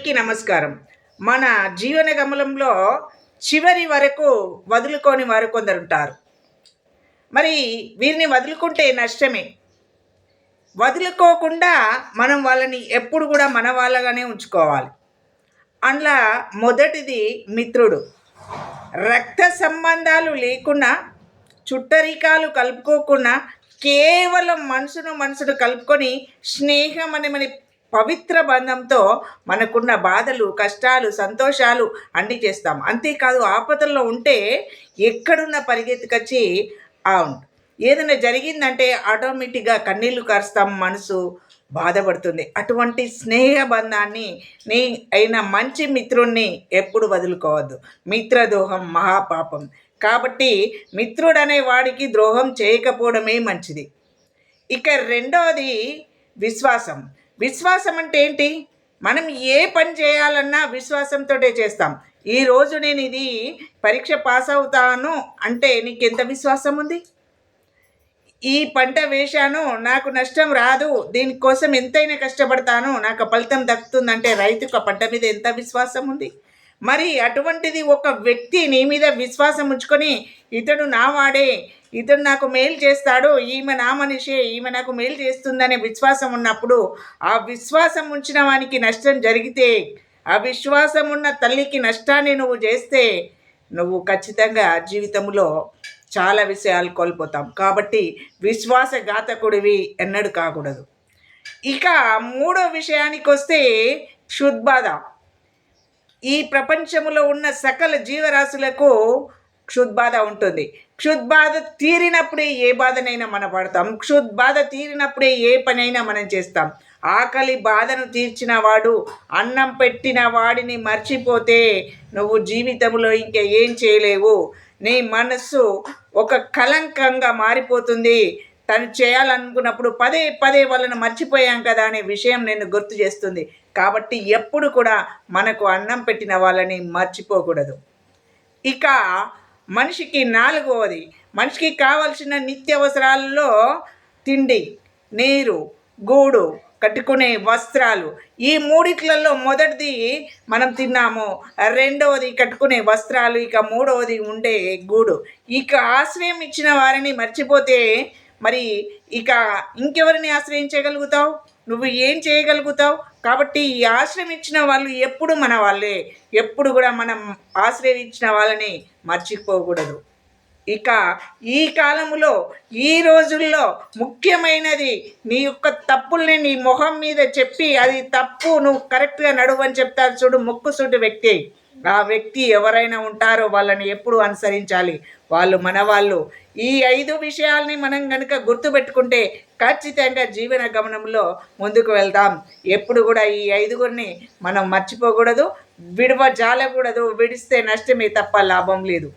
అందరికీ నమస్కారం. మన జీవన గమనంలో చివరి వరకు వదులుకోని వారు కొందరుంటారు. మరి వీరిని వదులుకుంటే నష్టమే. వదులుకోకుండా మనం వాళ్ళని ఎప్పుడు కూడా మన వాళ్ళగానే ఉంచుకోవాలి. అందులో మొదటిది మిత్రుడు. రక్త సంబంధాలు లేకున్నా, చుట్టరికాలు కలుపుకోకుండా కేవలం మనసును కలుపుకొని స్నేహం అనే మన పవిత్ర బంధంతో మనకున్న బాధలు, కష్టాలు, సంతోషాలు అన్నీ చేస్తాం. అంతేకాదు ఆపదల్లో ఉంటే ఎక్కడున్న పరిగెత్తుకొచ్చి ఏదైనా జరిగిందంటే ఆటోమేటిక్గా కన్నీళ్లు కారుస్తాం, మనసు బాధపడుతుంది. అటువంటి స్నేహ బంధాన్ని అయిన మంచి మిత్రుణ్ణి ఎప్పుడు వదులుకోవద్దు. మిత్రద్రోహం మహాపాపం. కాబట్టి మిత్రుడనే వాడికి ద్రోహం చేయకపోవడమే మంచిది. ఇక రెండవది విశ్వాసం. విశ్వాసం అంటే ఏంటి? మనం ఏ పని చేయాలన్నా విశ్వాసంతో చేస్తాం. ఈరోజు నేను ఇది పరీక్ష పాస్ అవుతాను అంటే నీకెంత విశ్వాసం ఉంది? ఈ పంట వేశాను, నాకు నష్టం రాదు, దీనికోసం ఎంతైనా కష్టపడతాను, నాకు ఫలితం దక్కుతుందంటే రైతుకు ఆ పంట మీద ఎంత విశ్వాసం ఉంది? మరి అటువంటిది ఒక వ్యక్తి నీ మీద విశ్వాసం ఉంచుకొని ఇతడు నా వాడే, ఇతడు నాకు మేలు చేస్తాడు, ఈమె నా మనిషే, ఈమె నాకు మేలు చేస్తుందనే విశ్వాసం ఉన్నప్పుడు ఆ విశ్వాసం ఉంచిన వానికి నష్టం జరిగితే, ఆ విశ్వాసం ఉన్న తల్లికి నష్టాన్ని నువ్వు చేస్తే నువ్వు ఖచ్చితంగా జీవితంలో చాలా విషయాలు కోల్పోతాం. కాబట్టి విశ్వాసఘాతకుడివి ఎన్నడూ కాకూడదు. ఇక మూడో విషయానికి వస్తే క్షుద్బాధ. ఈ ప్రపంచంలో ఉన్న సకల జీవరాశులకు క్షుద్బాధ ఉంటుంది. క్షుద్బాధ తీరినప్పుడే ఏ బాధనైనా మనం పడతాం. క్షుద్బాధ తీరినప్పుడే ఏ పనైనా మనం చేస్తాం. ఆకలి బాధను తీర్చిన వాడు, అన్నం పెట్టిన వాడిని మర్చిపోతే నువ్వు జీవితంలో ఇంకా ఏం చేయలేవు. నీ మనస్సు ఒక కలంకంగా మారిపోతుంది. తను చేయాలనుకున్నప్పుడు పదే పదే వాళ్ళను మర్చిపోయాం కదా అనే విషయం నేను గుర్తు చేస్తుంది. కాబట్టి ఎప్పుడు కూడా మనకు అన్నం పెట్టిన వాళ్ళని మర్చిపోకూడదు. ఇక మనిషికి నాలుగవది, మనిషికి కావలసిన నిత్యావసరాలలో తిండి, నీరు, గూడు, కట్టుకునే వస్త్రాలు. ఈ మూడిట్లలో మొదటిది మనం తిన్నాము, రెండవది కట్టుకునే వస్త్రాలు, ఇక మూడవది ఉండే గూడు. ఇక ఆశ్రయం ఇచ్చిన వారిని మర్చిపోతే మరి ఇక ఇంకెవరిని ఆశ్రయించగలుగుతావు? నువ్వు ఏం చేయగలుగుతావు? కాబట్టి ఈ ఆశ్రయం ఇచ్చిన వాళ్ళు ఎప్పుడు మన వాళ్ళే. ఎప్పుడు కూడా మనం ఆశ్రయించిన వాళ్ళని మర్చిపోకూడదు. ఇక ఈ కాలంలో, ఈ రోజుల్లో ముఖ్యమైనది నీ యొక్క తప్పుల్ని నీ మొహం మీద చెప్పి అది తప్పు, నువ్వు కరెక్ట్గా నడువని చెప్తారు చూడు, ముక్కుసూటి వ్యక్తి. ఆ వ్యక్తి ఎవరైనా ఉంటారో వాళ్ళని ఎప్పుడు అనుసరించాలి. వాళ్ళు మన వాళ్ళు. ఈ 5 విషయాల్ని మనం కనుక గుర్తుపెట్టుకుంటే ఖచ్చితంగా జీవన గమనంలో ముందుకు వెళ్దాం. ఎప్పుడు కూడా ఈ 5గురిని మనం మర్చిపోకూడదు, జాలకూడదు. విడిస్తే నష్టమే తప్ప లాభం లేదు.